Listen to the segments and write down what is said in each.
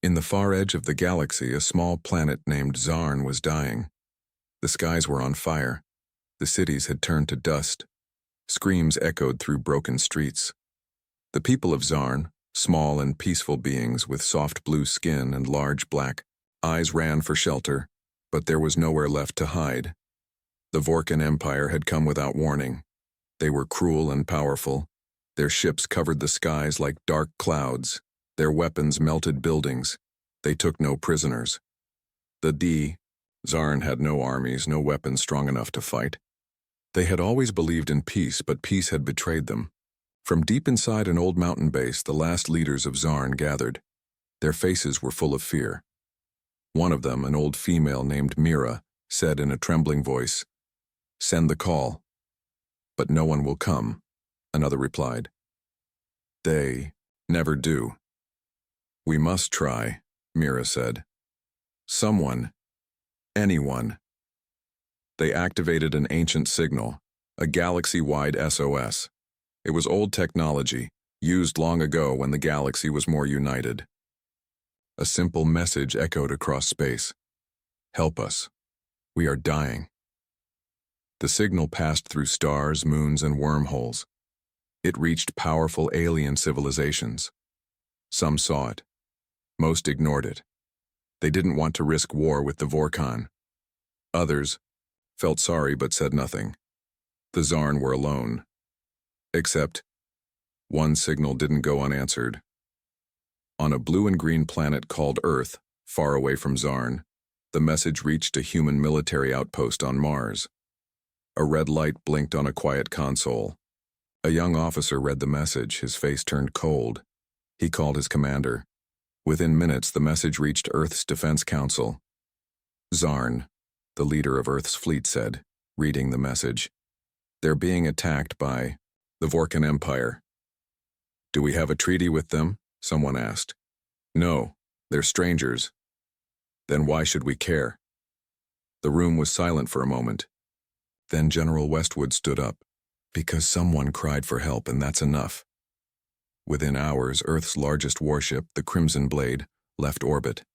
In the far edge of the galaxy, a small planet named Zarn was dying. The skies were on fire. The cities had turned to dust. Screams echoed through broken streets. The people of Zarn, small and peaceful beings with soft blue skin and large black eyes, ran for shelter, but there was nowhere left to hide. The Vorkan Empire had come without warning. They were cruel and powerful. Their ships covered the skies like dark clouds. Their weapons melted buildings. They took no prisoners. Zarn had no armies, no weapons strong enough to fight. They had always believed in peace, but peace had betrayed them. From deep inside an old mountain base, the last leaders of Zarn gathered. Their faces were full of fear. One of them, an old female named Mira, said in a trembling voice, "Send the call." "But no one will come," another replied. "They never do." "We must try," Mira said. "Someone, anyone." They activated an ancient signal, a galaxy-wide SOS. It was old technology, used long ago when the galaxy was more united. A simple message echoed across space. "Help us. We are dying." The signal passed through stars, moons, and wormholes. It reached powerful alien civilizations. Some saw it. Most ignored it. They didn't want to risk war with the Vorkan. Others felt sorry but said nothing. The Zarn were alone. Except one signal didn't go unanswered. On a blue and green planet called Earth, far away from Zarn, the message reached a human military outpost on Mars. A red light blinked on a quiet console. A young officer read the message, his face turned cold. He called his commander. Within minutes, the message reached Earth's Defense Council. "Zarn," the leader of Earth's fleet said, reading the message. "They're being attacked by the Vorkan Empire." "Do we have a treaty with them?" someone asked. "No, they're strangers." "Then why should we care?" The room was silent for a moment. Then General Westwood stood up. "Because someone cried for help, and that's enough." Within hours, Earth's largest warship, the Crimson Blade, left orbit.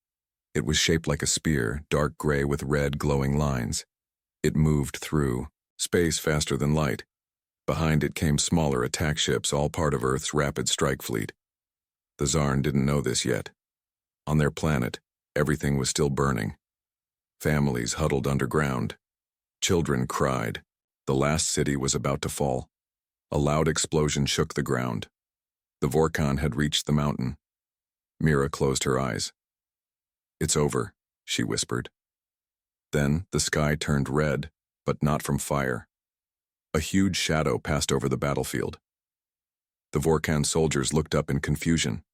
It was shaped like a spear, dark gray with red glowing lines. It moved through space faster than light. Behind it came smaller attack ships, all part of Earth's rapid strike fleet. The Zarn didn't know this yet. On their planet, everything was still burning. Families huddled underground. Children cried. The last city was about to fall. A loud explosion shook the ground. The Vorkan had reached the mountain. Mira closed her eyes. "It's over," she whispered. Then the sky turned red, but not from fire. A huge shadow passed over the battlefield. The Vorkan soldiers looked up in confusion.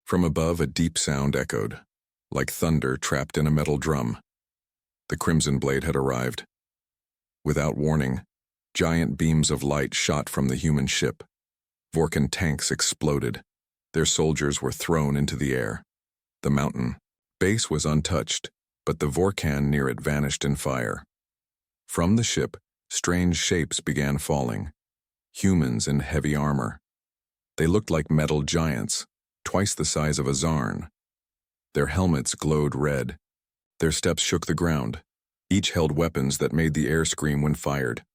From above, a deep sound echoed, like thunder trapped in a metal drum. The Crimson Blade had arrived. Without warning, giant beams of light shot from the human ship. Vorkan tanks exploded. Their soldiers were thrown into the air. The mountain base was untouched, but the Vorkan near it vanished in fire. From the ship, strange shapes began falling. Humans in heavy armor. They looked like metal giants, twice the size of a Zarn. Their helmets glowed red. Their steps shook the ground. Each held weapons that made the air scream when fired.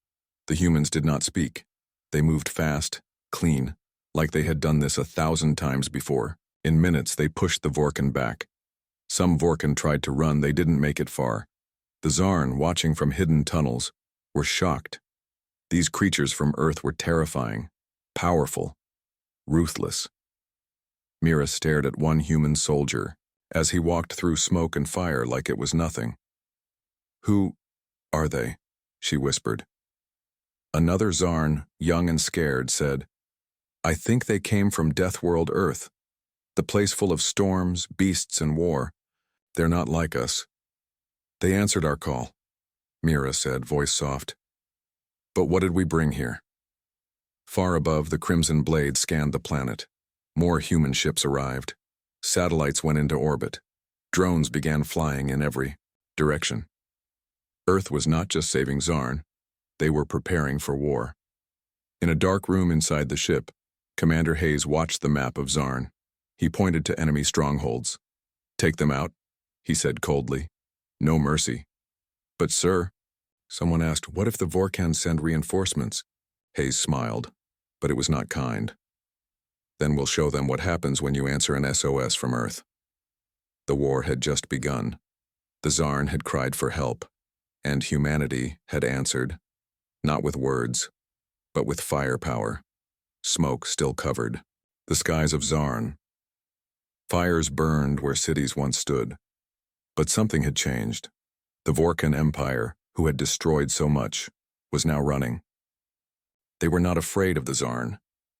The humans did not speak. They moved fast, clean, like they had done this 1,000 times before. In minutes, they pushed the Vorkan back. Some Vorkan tried to run, they didn't make it far. The Zarn, watching from hidden tunnels, were shocked. These creatures from Earth were terrifying, powerful, ruthless. Mira stared at one human soldier as he walked through smoke and fire like it was nothing. "Who are they?" she whispered. Another Zarn, young and scared, said, "I think they came from Death World Earth, the place full of storms, beasts, and war. They're not like us." "They answered our call," Mira said, voice soft. "But what did we bring here?" Far above, the Crimson Blade scanned the planet. More human ships arrived. Satellites went into orbit. Drones began flying in every direction. Earth was not just saving Zarn. They were preparing for war. In a dark room inside the ship, Commander Hayes watched the map of Zarn. He pointed to enemy strongholds. Take them out, he said coldly. No mercy. But sir, someone asked, what if the Vorkans send reinforcements? Hayes smiled, but it was not kind. Then we'll show them what happens when you answer an SOS from Earth. The war had just begun. The Zarn had cried for help, and humanity had answered, not with words, but with firepower. Smoke still covered the skies of Zarn. Fires burned where cities once stood. But something had changed. The Vorkan Empire, who had destroyed so much, was now running. They were not afraid of the Zarn.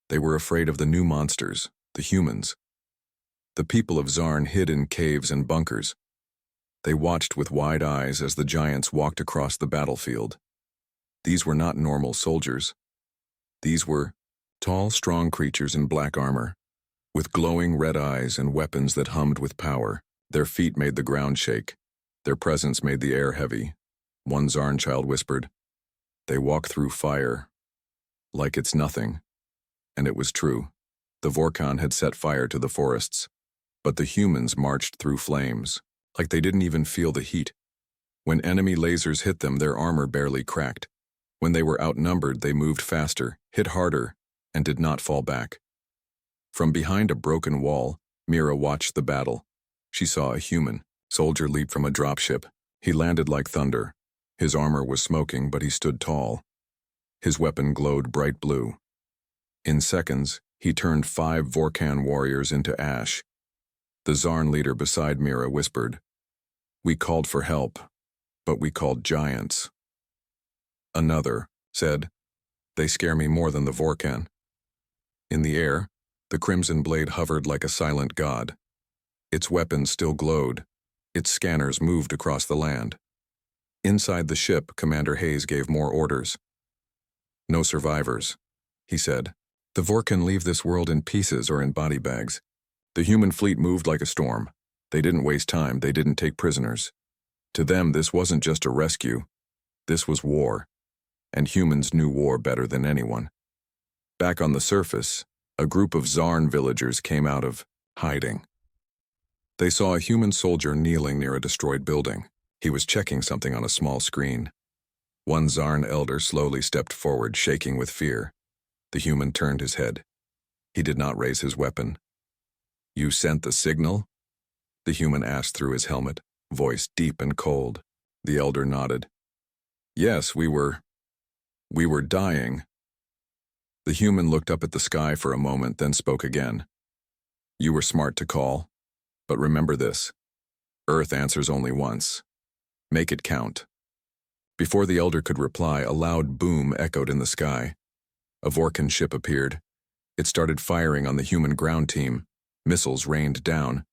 They were afraid of the new monsters, the humans. The people of Zarn hid in caves and bunkers. They watched with wide eyes as the giants walked across the battlefield. These were not normal soldiers. These were tall, strong creatures in black armor, with glowing red eyes and weapons that hummed with power. Their feet made the ground shake. Their presence made the air heavy. One Zarn child whispered, "They walk through fire, like it's nothing." And it was true. The Vorkan had set fire to the forests, but the humans marched through flames, like they didn't even feel the heat. When enemy lasers hit them, their armor barely cracked. When they were outnumbered, they moved faster, hit harder, and did not fall back. From behind a broken wall, Mira watched the battle. She saw a human soldier leap from a dropship. He landed like thunder. His armor was smoking, but he stood tall. His weapon glowed bright blue. In seconds, he turned 5 Vorkan warriors into ash. The Zarn leader beside Mira whispered, "We called for help, but we called giants." Another said, "They scare me more than the Vorkan." In the air, the crimson blade hovered like a silent god. Its weapons still glowed. Its scanners moved across the land. Inside the ship, Commander Hayes gave more orders. "No survivors," he said. "The Vorkan leave this world in pieces or in body bags." The human fleet moved like a storm. They didn't waste time. They didn't take prisoners. To them, this wasn't just a rescue. This was war. And humans knew war better than anyone. Back on the surface, a group of Zarn villagers came out of hiding. They saw a human soldier kneeling near a destroyed building. He was checking something on a small screen. One Zarn elder slowly stepped forward, shaking with fear. The human turned his head. He did not raise his weapon. "You sent the signal?" the human asked through his helmet, voice deep and cold. The elder nodded. "Yes, we were dying." The human looked up at the sky for a moment, then spoke again. "You were smart to call, but remember this. Earth answers only once. Make it count." Before the elder could reply, a loud boom echoed in the sky. A Vorkan ship appeared. It started firing on the human ground team. Missiles rained down.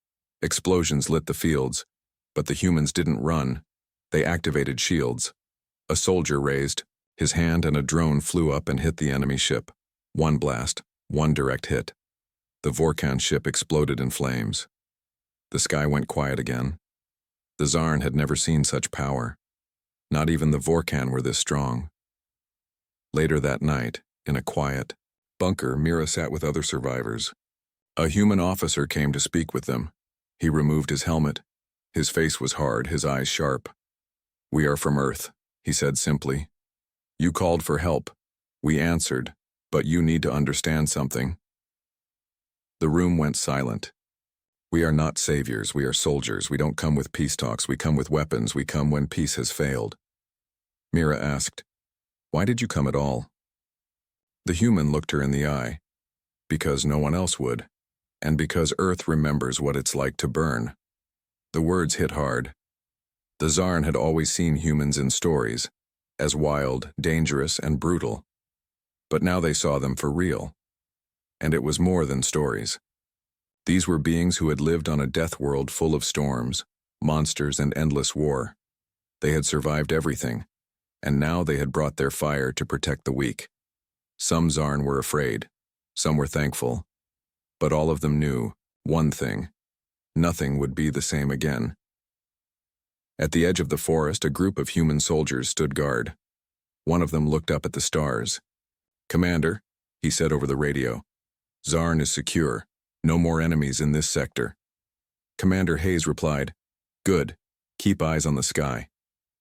Explosions lit the fields. But the humans didn't run. They activated shields. A soldier raised his hand and a drone flew up and hit the enemy ship. One blast, one direct hit. The Vorkan ship exploded in flames. The sky went quiet again. The Zarn had never seen such power. Not even the Vorkan were this strong. Later that night, in a quiet bunker, Mira sat with other survivors. A human officer came to speak with them. He removed his helmet. His face was hard, his eyes sharp. "We are from Earth," he said simply. "You called for help. We answered, but you need to understand something." The room went silent. "We are not saviors, we are soldiers. We don't come with peace talks, we come with weapons. We come when peace has failed." Mira asked, "Why did you come at all?" The human looked her in the eye. "Because no one else would. And because Earth remembers what it's like to burn." The words hit hard. The Zarn had always seen humans in stories, as wild, dangerous, and brutal. But now they saw them for real. And it was more than stories. These were beings who had lived on a death world full of storms, monsters, and endless war. They had survived everything, and now they had brought their fire to protect the weak. Some Zarn were afraid, some were thankful, but all of them knew one thing: nothing would be the same again. At the edge of the forest, a group of human soldiers stood guard. One of them looked up at the stars. "Commander," he said over the radio, "Zarn is secure. No more enemies in this sector." Commander Hayes replied, "Good. Keep eyes on the sky."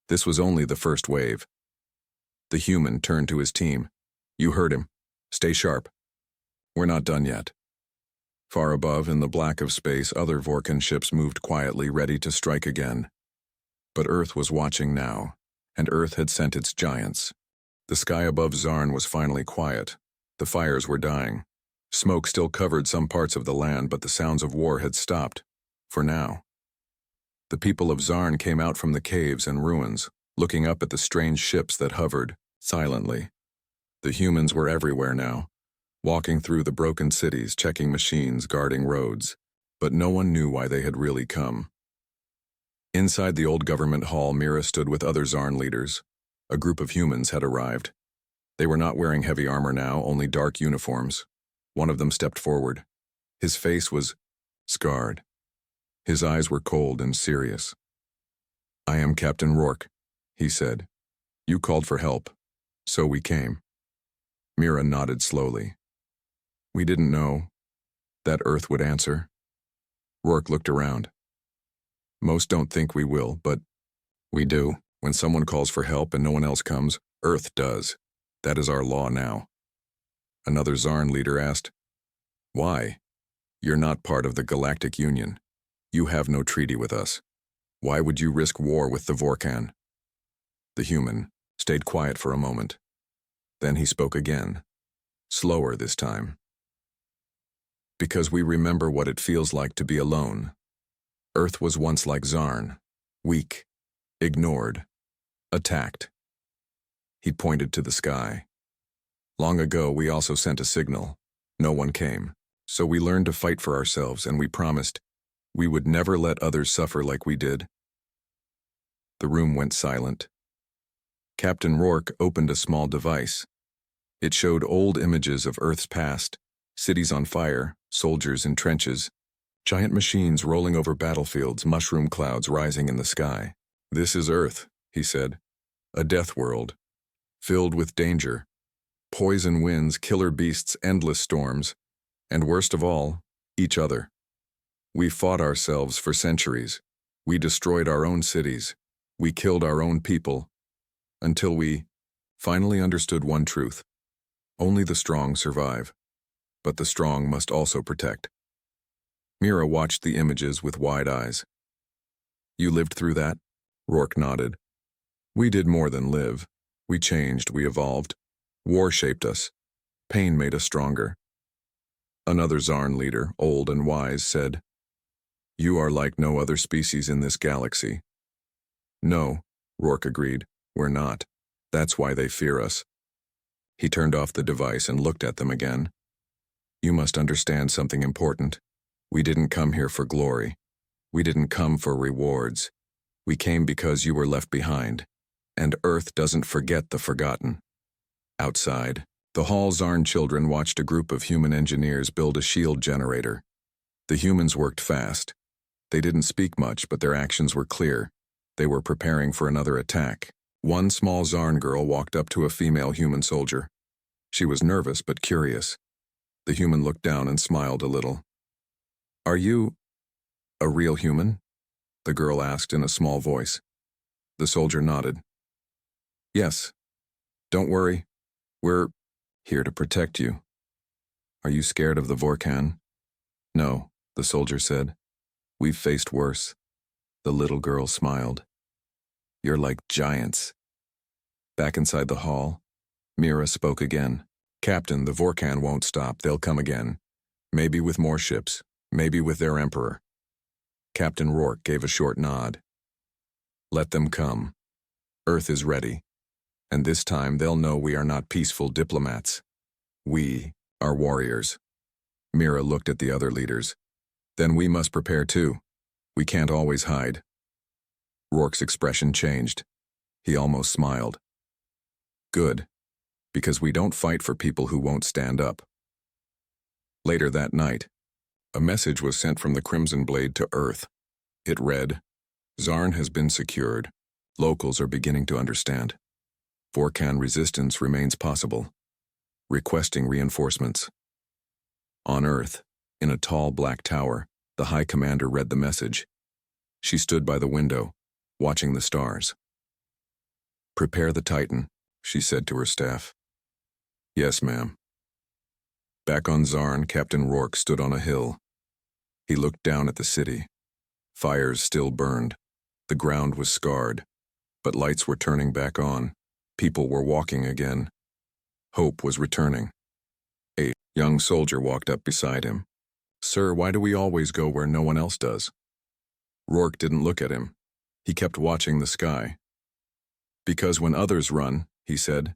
This was only the first wave. The human turned to his team. "You heard him. Stay sharp. We're not done yet." Far above, in the black of space, other Vorkan ships moved quietly, ready to strike again. But Earth was watching now, and Earth had sent its giants. The sky above Zarn was finally quiet. The fires were dying. Smoke still covered some parts of the land, but the sounds of war had stopped, for now. The people of Zarn came out from the caves and ruins, looking up at the strange ships that hovered, silently. The humans were everywhere now, walking through the broken cities, checking machines, guarding roads, but no one knew why they had really come. Inside the old government hall, Mira stood with other Zarn leaders. A group of humans had arrived. They were not wearing heavy armor now, only dark uniforms. One of them stepped forward. His face was scarred. His eyes were cold and serious. "I am Captain Rourke," he said. "You called for help, so we came." Mira nodded slowly. "We didn't know that Earth would answer." Rourke looked around. "Most don't think we will, but we do. When someone calls for help and no one else comes, Earth does. That is our law now." Another Zarn leader asked, "Why? You're not part of the Galactic Union. You have no treaty with us. Why would you risk war with the Vorkan?" The human stayed quiet for a moment. Then he spoke again, slower this time. "Because we remember what it feels like to be alone. Earth was once like Zarn, weak, ignored, attacked." He pointed to the sky. "Long ago, we also sent a signal. No one came. So we learned to fight for ourselves, and we promised we would never let others suffer like we did." The room went silent. Captain Rourke opened a small device. It showed old images of Earth's past, cities on fire, soldiers in trenches, giant machines rolling over battlefields, mushroom clouds rising in the sky. "This is Earth," he said. "A death world, filled with danger, poison winds, killer beasts, endless storms, and worst of all, each other. We fought ourselves for centuries. We destroyed our own cities. We killed our own people, until we finally understood one truth. Only the strong survive, but the strong must also protect." Mira watched the images with wide eyes. "You lived through that?" Rourke nodded. "We did more than live. We changed, we evolved. War shaped us. Pain made us stronger." Another Zarn leader, old and wise, said, "You are like no other species in this galaxy." "No," Rourke agreed, "we're not. That's why they fear us." He turned off the device and looked at them again. "You must understand something important. We didn't come here for glory. We didn't come for rewards. We came because you were left behind, and Earth doesn't forget the forgotten." Outside, the hall Zarn children watched a group of human engineers build a shield generator. The humans worked fast. They didn't speak much, but their actions were clear. They were preparing for another attack. One small Zarn girl walked up to a female human soldier. She was nervous but curious. The human looked down and smiled a little. "Are you a real human?" the girl asked in a small voice. The soldier nodded. "Yes. Don't worry. We're here to protect you." "Are you scared of the Vorkan?" "No," the soldier said. "We've faced worse." The little girl smiled. "You're like giants." Back inside the hall, Mira spoke again. "Captain, the Vorkan won't stop. They'll come again. Maybe with more ships. Maybe with their emperor." Captain Rourke gave a short nod. "Let them come. Earth is ready. And this time they'll know we are not peaceful diplomats. We are warriors." Mira looked at the other leaders. "Then we must prepare too. We can't always hide." Rourke's expression changed. He almost smiled. "Good, because we don't fight for people who won't stand up." Later that night, a message was sent from the Crimson Blade to Earth. It read, "Zarn has been secured. Locals are beginning to understand. Vorkan resistance remains possible. Requesting reinforcements." On Earth, in a tall black tower, The High Commander read the message. She stood by the window, watching the stars. "Prepare the Titan," she said to her staff. "Yes, ma'am." Back on Zarn, Captain Rourke stood on a hill. He looked down at the city. Fires still burned. The ground was scarred, but lights were turning back on. People were walking again. Hope was returning. A young soldier walked up beside him. "Sir, why do we always go where no one else does?" Rourke didn't look at him. He kept watching the sky. "Because when others run," he said,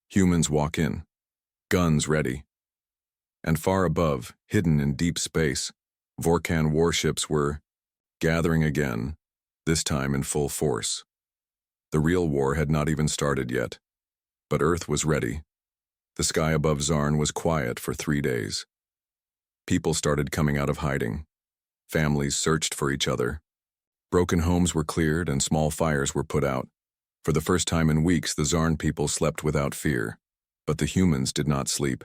"humans walk in, guns ready." And far above, hidden in deep space, Vorkan warships were gathering again, this time in full force. The real war had not even started yet, but Earth was ready. The sky above Zarn was quiet for 3 days. People started coming out of hiding. Families searched for each other. Broken homes were cleared and small fires were put out. For the first time in weeks, the Zarn people slept without fear, but the humans did not sleep.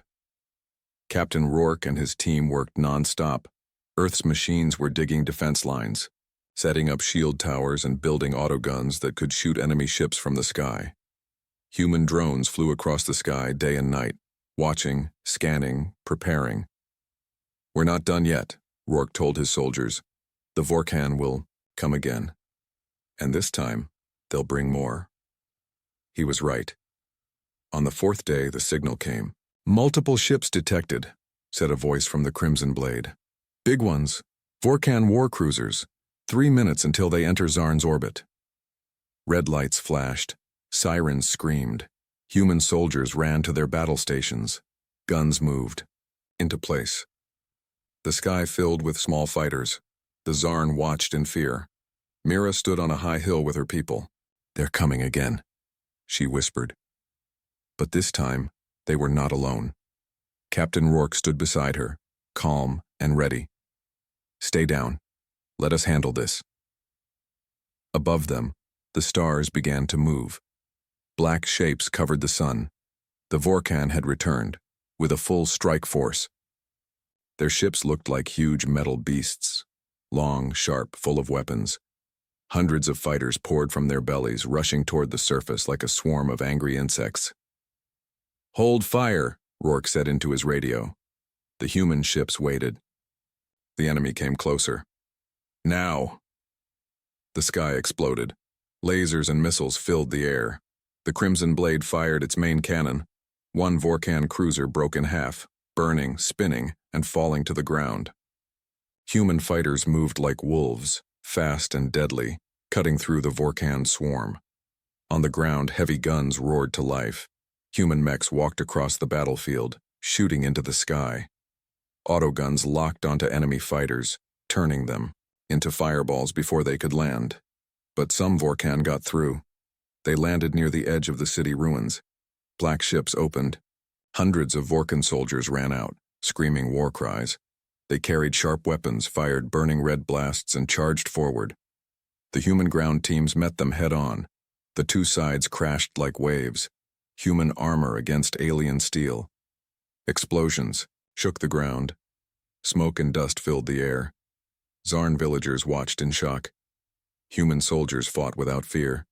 Captain Rourke and his team worked non-stop. Earth's machines were digging defense lines, setting up shield towers and building autoguns that could shoot enemy ships from the sky. Human drones flew across the sky day and night, watching, scanning, preparing. "We're not done yet," Rourke told his soldiers. "The Vorkan will come again. And this time, they'll bring more." He was right. On the 4th day, the signal came. "Multiple ships detected," said a voice from the Crimson Blade. "Big ones. Vorkan war cruisers. 3 minutes until they enter Zarn's orbit." Red lights flashed. Sirens screamed. Human soldiers ran to their battle stations. Guns moved into place. The sky filled with small fighters. The Zarn watched in fear. Mira stood on a high hill with her people. "They're coming again," she whispered. But this time, they were not alone. Captain Rourke stood beside her, calm and ready. "Stay down. Let us handle this." Above them, the stars began to move. Black shapes covered the sun. The Vorkan had returned, with a full strike force. Their ships looked like huge metal beasts, long, sharp, full of weapons. Hundreds of fighters poured from their bellies, rushing toward the surface like a swarm of angry insects. "Hold fire," Rourke said into his radio. The human ships waited. The enemy came closer. "Now!" The sky exploded. Lasers and missiles filled the air. The Crimson Blade fired its main cannon. One Vorkan cruiser broke in half, burning, spinning, and falling to the ground. Human fighters moved like wolves, fast and deadly, cutting through the Vorkan swarm. On the ground, heavy guns roared to life. Human mechs walked across the battlefield, shooting into the sky. Autoguns locked onto enemy fighters, turning them into fireballs before they could land. But some Vorkan got through. They landed near the edge of the city ruins. Black ships opened. Hundreds of Vorkan soldiers ran out, screaming war cries. They carried sharp weapons, fired burning red blasts, and charged forward. The human ground teams met them head-on. The two sides crashed like waves, human armor against alien steel. Explosions shook the ground. Smoke and dust filled the air. Zarn villagers watched in shock. Human soldiers fought without fear.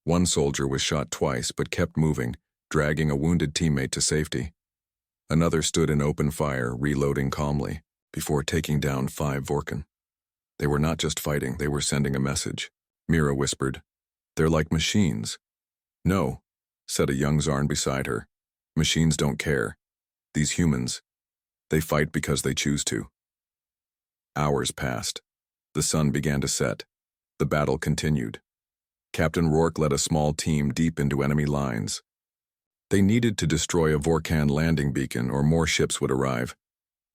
One soldier was shot twice but kept moving, dragging a wounded teammate to safety. Another stood in open fire, reloading calmly, before taking down 5 Vorkan. They were not just fighting, they were sending a message. Mira whispered, "They're like machines." "No," said a young Zarn beside her. "Machines don't care. These humans, they fight because they choose to." Hours passed. The sun began to set. The battle continued. Captain Rourke led a small team deep into enemy lines. They needed to destroy a Vorkan landing beacon or more ships would arrive.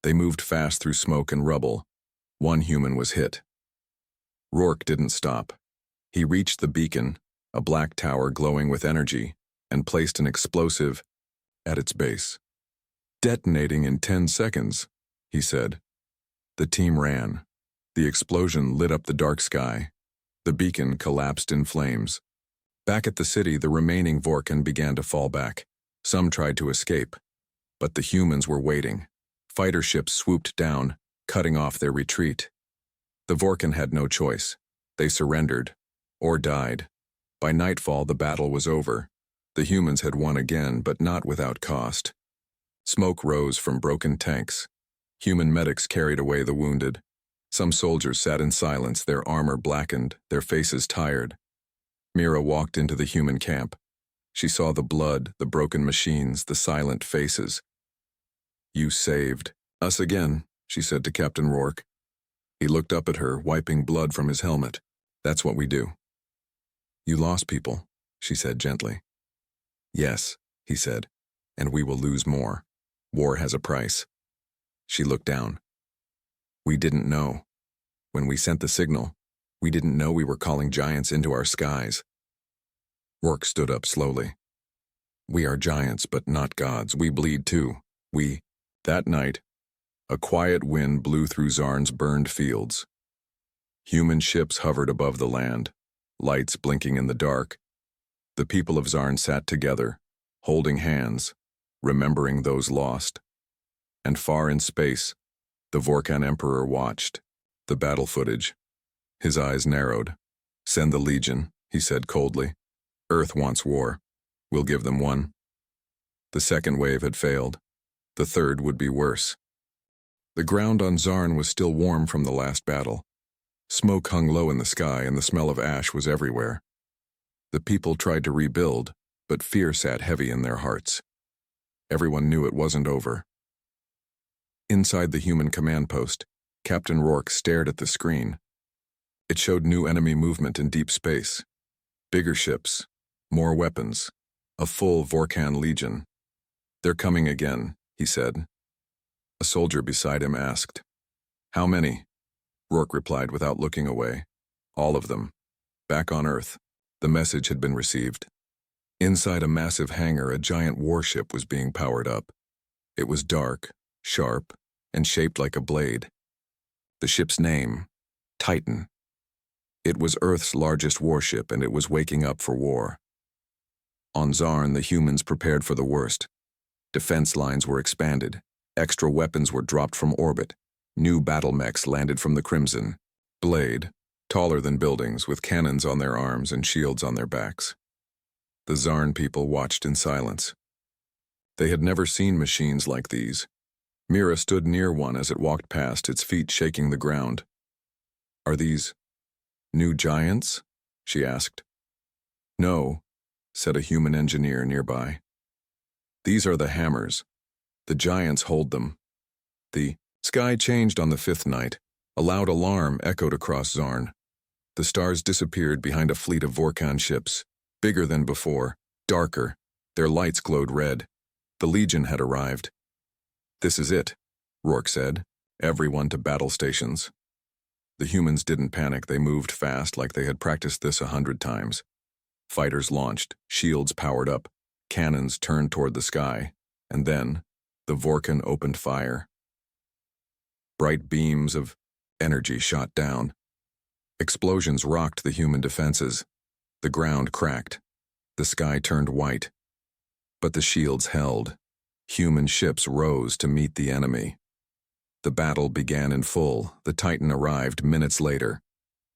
They moved fast through smoke and rubble. One human was hit. Rourke didn't stop. He reached the beacon, a black tower glowing with energy, and placed an explosive at its base. "Detonating in 10 seconds, he said. The team ran. The explosion lit up the dark sky. The beacon collapsed in flames. Back at the city, the remaining Vorkan began to fall back. Some tried to escape, but the humans were waiting. Fighter ships swooped down, cutting off their retreat. The Vorkan had no choice. They surrendered, or died. By nightfall, the battle was over. The humans had won again, but not without cost. Smoke rose from broken tanks. Human medics carried away the wounded. Some soldiers sat in silence, their armor blackened, their faces tired. Mira walked into the human camp. She saw the blood, the broken machines, the silent faces. "You saved us again," she said to Captain Rourke. He looked up at her, wiping blood from his helmet. "That's what we do." "You lost people," she said gently. "Yes," he said, "and we will lose more. War has a price." She looked down. "We didn't know. When we sent the signal, we didn't know we were calling giants into our skies." Rourke stood up slowly. "We are giants, but not gods. We bleed too. That night, a quiet wind blew through Zarn's burned fields. Human ships hovered above the land, lights blinking in the dark. The people of Zarn sat together, holding hands, remembering those lost. And far in space, the Vorkan Emperor watched the battle footage. His eyes narrowed. "Send the Legion," he said coldly. "Earth wants war. We'll give them one." The second wave had failed. The third would be worse. The ground on Zarn was still warm from the last battle. Smoke hung low in the sky, and the smell of ash was everywhere. The people tried to rebuild, but fear sat heavy in their hearts. Everyone knew it wasn't over. Inside the human command post, Captain Rourke stared at the screen. It showed new enemy movement in deep space. Bigger ships, more weapons, a full Vorkan legion. "They're coming again," he said. A soldier beside him asked, "How many?" Rourke replied without looking away. "All of them. Back on Earth." The message had been received. Inside a massive hangar, a giant warship was being powered up. It was dark, sharp, and shaped like a blade. The ship's name, Titan. It was Earth's largest warship, and it was waking up for war. On Zarn, the humans prepared for the worst. Defense lines were expanded. Extra weapons were dropped from orbit. New battle mechs landed from the Crimson. Blade, taller than buildings, with cannons on their arms and shields on their backs. The Zarn people watched in silence. They had never seen machines like these. Mira stood near one as it walked past, its feet shaking the ground. "Are these new giants?" she asked. "No," said a human engineer nearby. "These are the hammers. The giants hold them." The sky changed on the fifth night. A loud alarm echoed across Zarn. The stars disappeared behind a fleet of Vorkan ships, bigger than before, darker. Their lights glowed red. The Legion had arrived. "This is it," Rourke said. "Everyone to battle stations." The humans didn't panic. They moved fast, like they had practiced this 100 times. Fighters launched, shields powered up, cannons turned toward the sky, and then the Vorkan opened fire. Bright beams of energy shot down. Explosions rocked the human defenses. The ground cracked. The sky turned white. But the shields held. Human ships rose to meet the enemy. The battle began in full. The Titan arrived minutes later.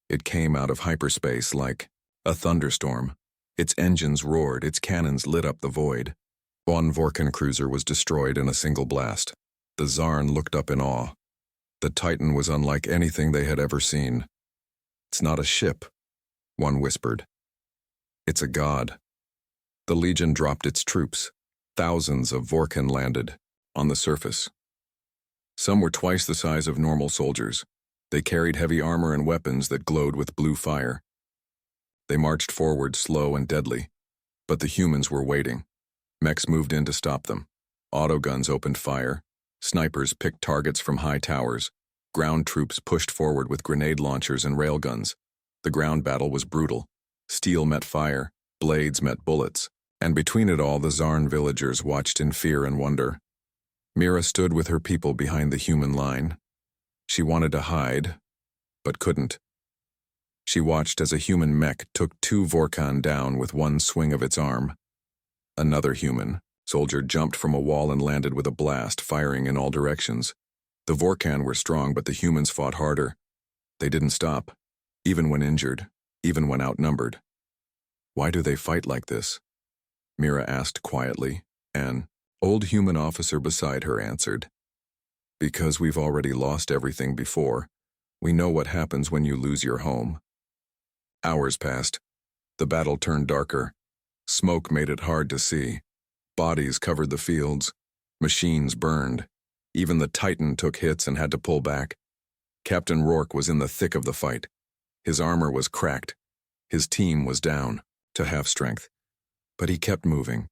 It came out of hyperspace like a thunderstorm. Its engines roared, its cannons lit up the void. One Vorkan cruiser was destroyed in a single blast. The Zarn looked up in awe. The Titan was unlike anything they had ever seen. "It's not a ship," one whispered. "It's a god." The Legion dropped its troops. Thousands of Vorkan landed on the surface. Some were twice the size of normal soldiers. They carried heavy armor and weapons that glowed with blue fire. They marched forward slow and deadly, but the humans were waiting. Mechs moved in to stop them. Autoguns opened fire. Snipers picked targets from high towers. Ground troops pushed forward with grenade launchers and railguns. The ground battle was brutal. Steel met fire, blades met bullets, and between it all, the Zarn villagers watched in fear and wonder. Mira stood with her people behind the human line. She wanted to hide, but couldn't. She watched as a human mech took 2 Vorkan down with one swing of its arm. Another human soldier jumped from a wall and landed with a blast, firing in all directions. The Vorkan were strong, but the humans fought harder. They didn't stop, even when injured, even when outnumbered. Why do they fight like this? Mira asked quietly. An old human officer beside her answered. Because we've already lost everything before. We know what happens when you lose your home. Hours passed. The battle turned darker. Smoke made it hard to see. Bodies covered the fields. Machines burned. Even the Titan took hits and had to pull back. Captain Rourke was in the thick of the fight. His armor was cracked. His team was down to half strength. But he kept moving.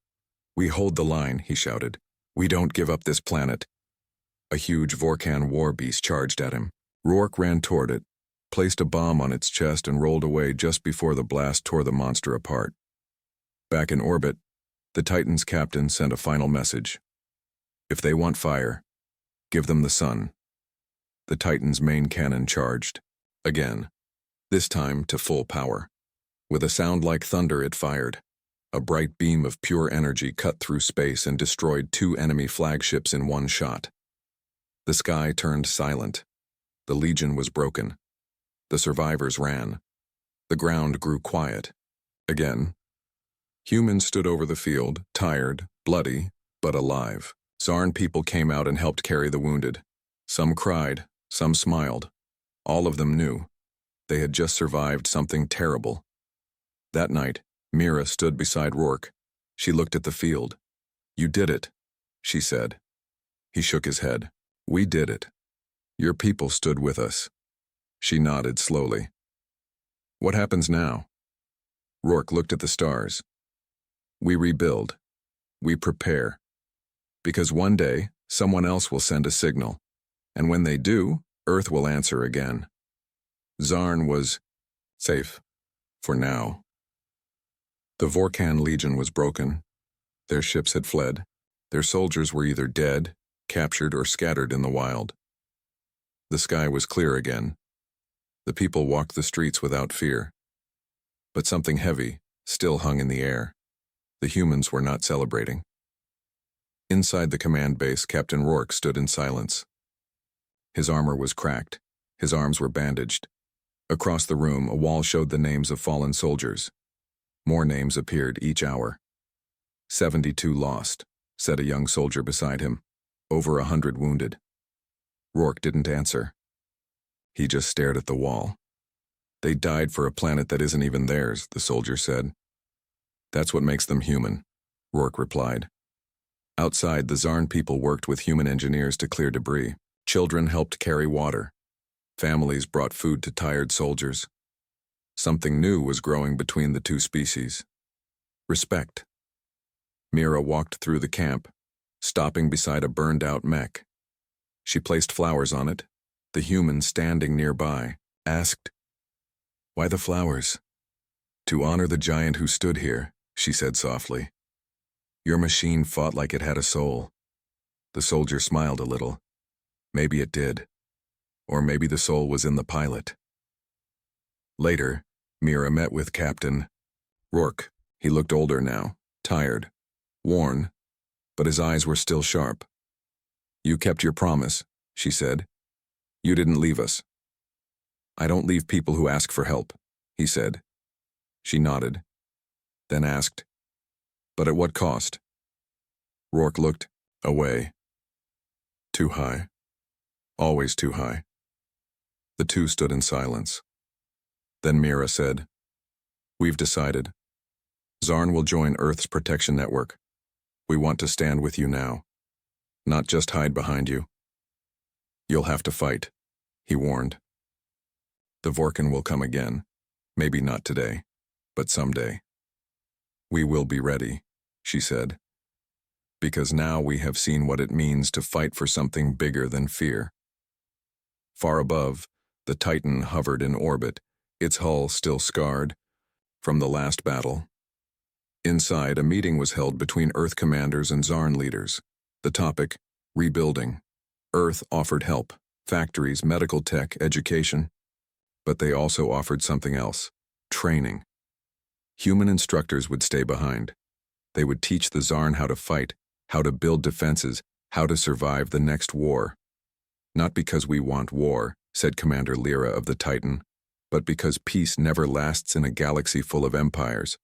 We hold the line, he shouted. We don't give up this planet. A huge Vorkan war beast charged at him. Rourke ran toward it, placed a bomb on its chest and rolled away just before the blast tore the monster apart. Back in orbit, the Titan's captain sent a final message. If they want fire, give them the sun. The Titan's main cannon charged. Again, this time to full power. With a sound like thunder, it fired. A bright beam of pure energy cut through space and destroyed 2 enemy flagships in one shot. The sky turned silent. The Legion was broken. The survivors ran. The ground grew quiet. Again. Humans stood over the field, tired, bloody, but alive. Zarn people came out and helped carry the wounded. Some cried, some smiled. All of them knew. They had just survived something terrible. That night, Mira stood beside Rourke. She looked at the field. You did it, she said. He shook his head. We did it. Your people stood with us. She nodded slowly. What happens now? Rourke looked at the stars. We rebuild. We prepare. Because one day, someone else will send a signal. And when they do, Earth will answer again. Zarn was safe. For now. The Vorkan Legion was broken. Their ships had fled. Their soldiers were either dead, captured, or scattered in the wild. The sky was clear again. The people walked the streets without fear. But something heavy still hung in the air. The humans were not celebrating. Inside the command base, Captain Rourke stood in silence. His armor was cracked. His arms were bandaged. Across the room, a wall showed the names of fallen soldiers. More names appeared each hour. 72 lost, said a young soldier beside him. Over 100 wounded. Rourke didn't answer. He just stared at the wall. They died for a planet that isn't even theirs, the soldier said. That's what makes them human, Rourke replied. Outside, the Zarn people worked with human engineers to clear debris. Children helped carry water. Families brought food to tired soldiers. Something new was growing between the two species. Respect. Mira walked through the camp, stopping beside a burned-out mech. She placed flowers on it. The human standing nearby asked, Why the flowers? To honor the giant who stood here, she said softly. Your machine fought like it had a soul. The soldier smiled a little. Maybe it did. Or maybe the soul was in the pilot. Later, Mira met with Captain Rourke. He looked older now, tired, worn, but his eyes were still sharp. You kept your promise, she said. You didn't leave us. I don't leave people who ask for help, he said. She nodded, then asked, But at what cost? Rourke looked away. Too high. Always too high. The two stood in silence. Then Mira said, We've decided. Zarn will join Earth's protection network. We want to stand with you now. Not just hide behind you. You'll have to fight, he warned. The Vorkan will come again. Maybe not today, but someday. We will be ready, she said. Because now we have seen what it means to fight for something bigger than fear. Far above, the Titan hovered in orbit, its hull still scarred from the last battle. Inside, a meeting was held between Earth commanders and Zarn leaders. The topic, rebuilding. Earth offered help, factories, medical tech, education. But they also offered something else, training. Human instructors would stay behind. They would teach the Zarn how to fight, how to build defenses, how to survive the next war. Not because we want war, said Commander Lyra of the Titan, but because peace never lasts in a galaxy full of empires.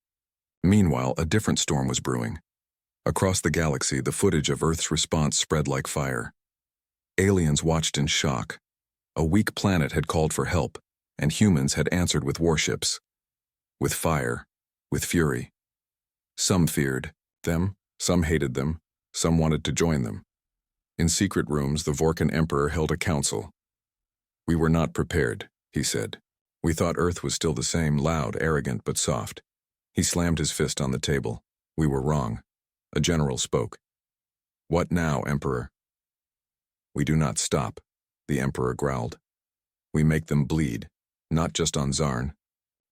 Meanwhile, a different storm was brewing. Across the galaxy, the footage of Earth's response spread like fire. Aliens watched in shock. A weak planet had called for help, and humans had answered with warships. With fire, with fury. Some feared them, some hated them, some wanted to join them. In secret rooms, the Vorkan Emperor held a council. "We were not prepared," he said. "We thought Earth was still the same, loud, arrogant, but soft." He slammed his fist on the table. "We were wrong." A general spoke. "What now, Emperor?" "We do not stop," the Emperor growled. "We make them bleed, not just on Zarn.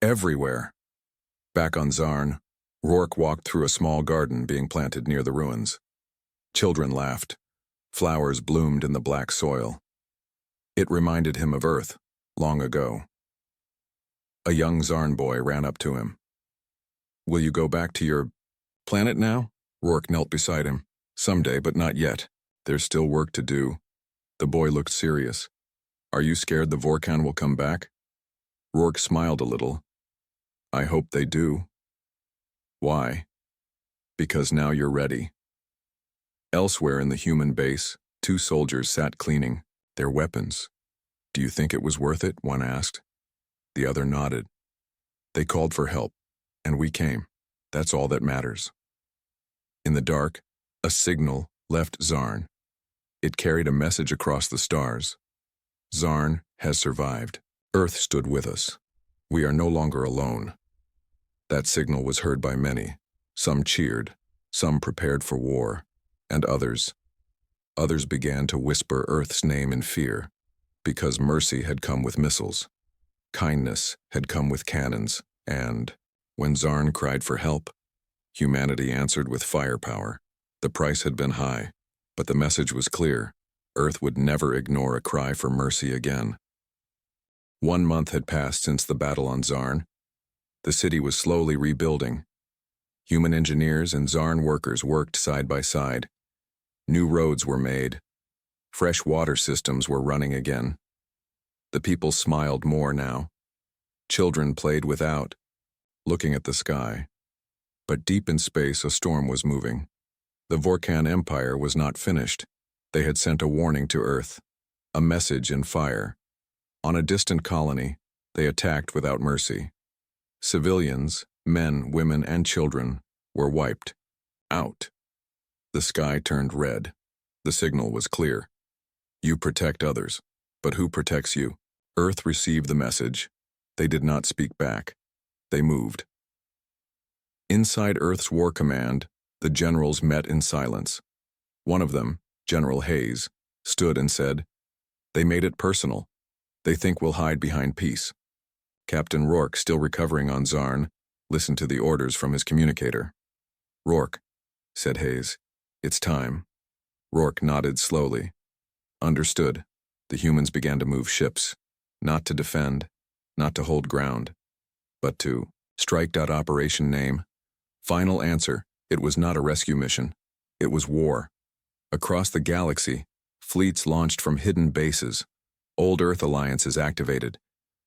Everywhere." Back on Zarn, Rourke walked through a small garden being planted near the ruins. Children laughed. Flowers bloomed in the black soil. It reminded him of Earth, long ago. A young Zarn boy ran up to him. "Will you go back to your planet now?" Rourke knelt beside him. "Someday, but not yet. There's still work to do." The boy looked serious. "Are you scared the Vorkan will come back?" Rourke smiled a little. "I hope they do." "Why?" "Because now you're ready." Elsewhere in the human base, 2 soldiers sat cleaning their weapons. "Do you think it was worth it?" one asked. The other nodded. "They called for help, and we came. That's all that matters." In the dark, a signal left Zarn. It carried a message across the stars. "Zarn has survived. Earth stood with us. We are no longer alone." That signal was heard by many. Some cheered, some prepared for war, and others began to whisper Earth's name in fear, because mercy had come with missiles. Kindness had come with cannons, and, when Zarn cried for help, humanity answered with firepower. The price had been high, but the message was clear. Earth would never ignore a cry for mercy again. 1 month had passed since the battle on Zarn. The city was slowly rebuilding. Human engineers and Zarn workers worked side by side. New roads were made. Fresh water systems were running again. The people smiled more now. Children played without, looking at the sky. But deep in space, a storm was moving. The Vorkan Empire was not finished. They had sent a warning to Earth, a message in fire. On a distant colony, they attacked without mercy. Civilians, men, women, and children, were wiped out. The sky turned red. The signal was clear. You protect others, but who protects you? Earth received the message. They did not speak back. They moved. Inside Earth's War Command, the generals met in silence. One of them, General Hayes, stood and said, "They made it personal. They think we'll hide behind peace." Captain Rourke, still recovering on Zarn, listened to the orders from his communicator. "Rourke," said Hayes, "it's time." Rourke nodded slowly. "Understood." The humans began to move ships, not to defend, not to hold ground, but to strike. Operation name. Final answer, it was not a rescue mission. It was war. Across the galaxy, fleets launched from hidden bases. Old Earth alliances activated.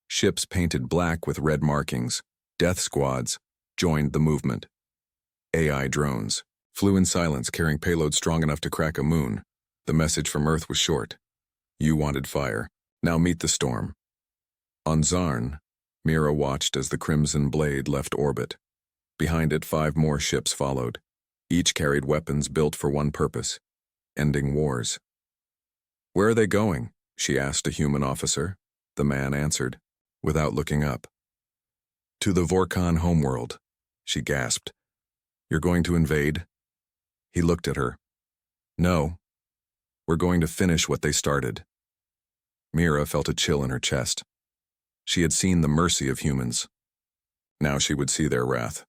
Ships painted black with red markings, death squads, joined the movement. AI drones flew in silence, carrying payload strong enough to crack a moon. The message from Earth was short. You wanted fire. Now meet the storm. On Zarn, Mira watched as the Crimson Blade left orbit. Behind it, 5 more ships followed. Each carried weapons built for one purpose: ending wars. "Where are they going?" she asked a human officer. The man answered, without looking up. "To the Vorkan homeworld," she gasped. "You're going to invade?" He looked at her. "No. We're going to finish what they started." Mira felt a chill in her chest. She had seen the mercy of humans. Now she would see their wrath.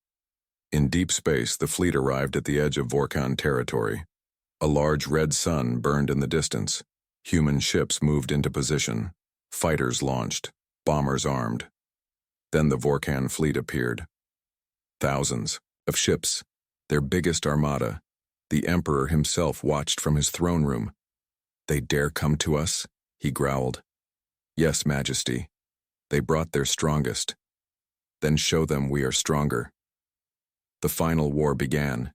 In deep space, the fleet arrived at the edge of Vorkan territory. A large red sun burned in the distance. Human ships moved into position. Fighters launched. Bombers armed. Then the Vorkan fleet appeared. Thousands of ships, their biggest armada. The Emperor himself watched from his throne room. "They dare come to us?" he growled. Yes, Majesty. They brought their strongest. Then show them we are stronger. The final war began.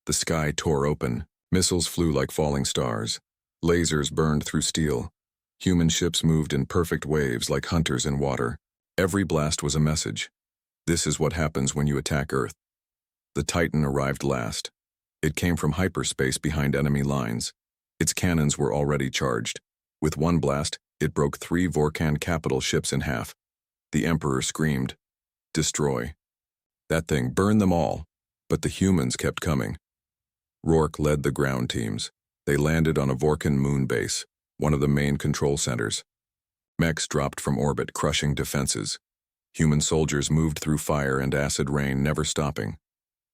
The sky tore open. Missiles flew like falling stars. Lasers burned through steel. Human ships moved in perfect waves like hunters in water. Every blast was a message. This is what happens when you attack Earth. The Titan arrived last. It came from hyperspace behind enemy lines. Its cannons were already charged. With one blast, it broke 3 Vorkan capital ships in half. The Emperor screamed, "Destroy." That thing burned them all, but the humans kept coming. Rourke led the ground teams. They landed on a Vorkan moon base, one of the main control centers. Mechs dropped from orbit, crushing defenses. Human soldiers moved through fire and acid rain, never stopping.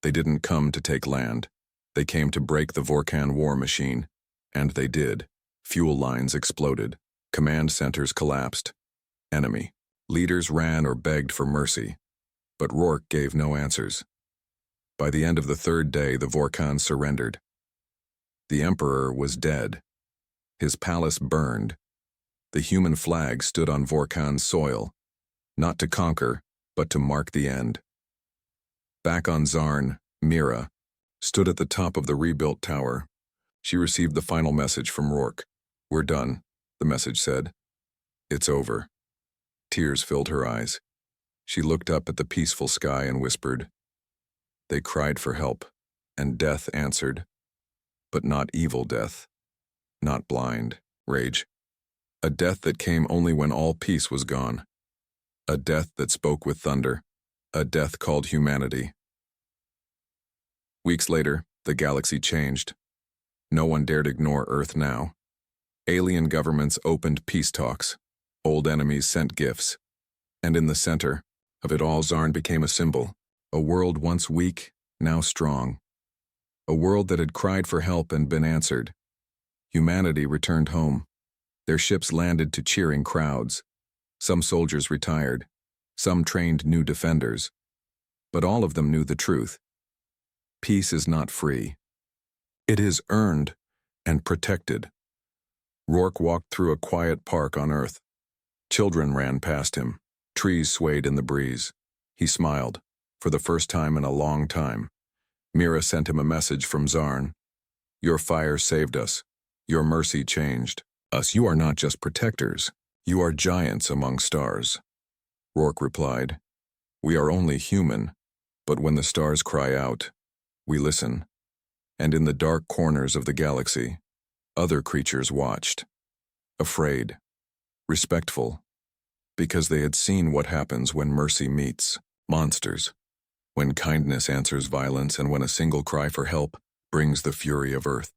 They didn't come to take land. They came to break the Vorkan war machine. And they did. Fuel lines exploded. Command centers collapsed. Enemy leaders ran or begged for mercy. But Rourke gave no answers. By the end of the 3rd day, the Vorkan surrendered. The Emperor was dead. His palace burned. The human flag stood on Vorkan's soil, not to conquer, but to mark the end. Back on Zarn, Mira stood at the top of the rebuilt tower. She received the final message from Rourke. "We're done," the message said. "It's over." Tears filled her eyes. She looked up at the peaceful sky and whispered. They cried for help, and death answered. But not evil death, not blind rage. A death that came only when all peace was gone. A death that spoke with thunder. A death called humanity. Weeks later, the galaxy changed. No one dared ignore Earth now. Alien governments opened peace talks. Old enemies sent gifts. And in the center of it all, Zarn became a symbol. A world once weak, now strong. A world that had cried for help and been answered. Humanity returned home. Their ships landed to cheering crowds. Some soldiers retired. Some trained new defenders. But all of them knew the truth. Peace is not free. It is earned and protected. Rourke walked through a quiet park on Earth. Children ran past him. Trees swayed in the breeze. He smiled, for the first time in a long time. Mira sent him a message from Zarn. "Your fire saved us. Your mercy changed us. You are not just protectors. You are giants among stars." Rourke replied, "We are only human, but when the stars cry out, we listen." And in the dark corners of the galaxy, other creatures watched. Afraid, respectful, because they had seen what happens when mercy meets monsters, when kindness answers violence, and when a single cry for help brings the fury of Earth.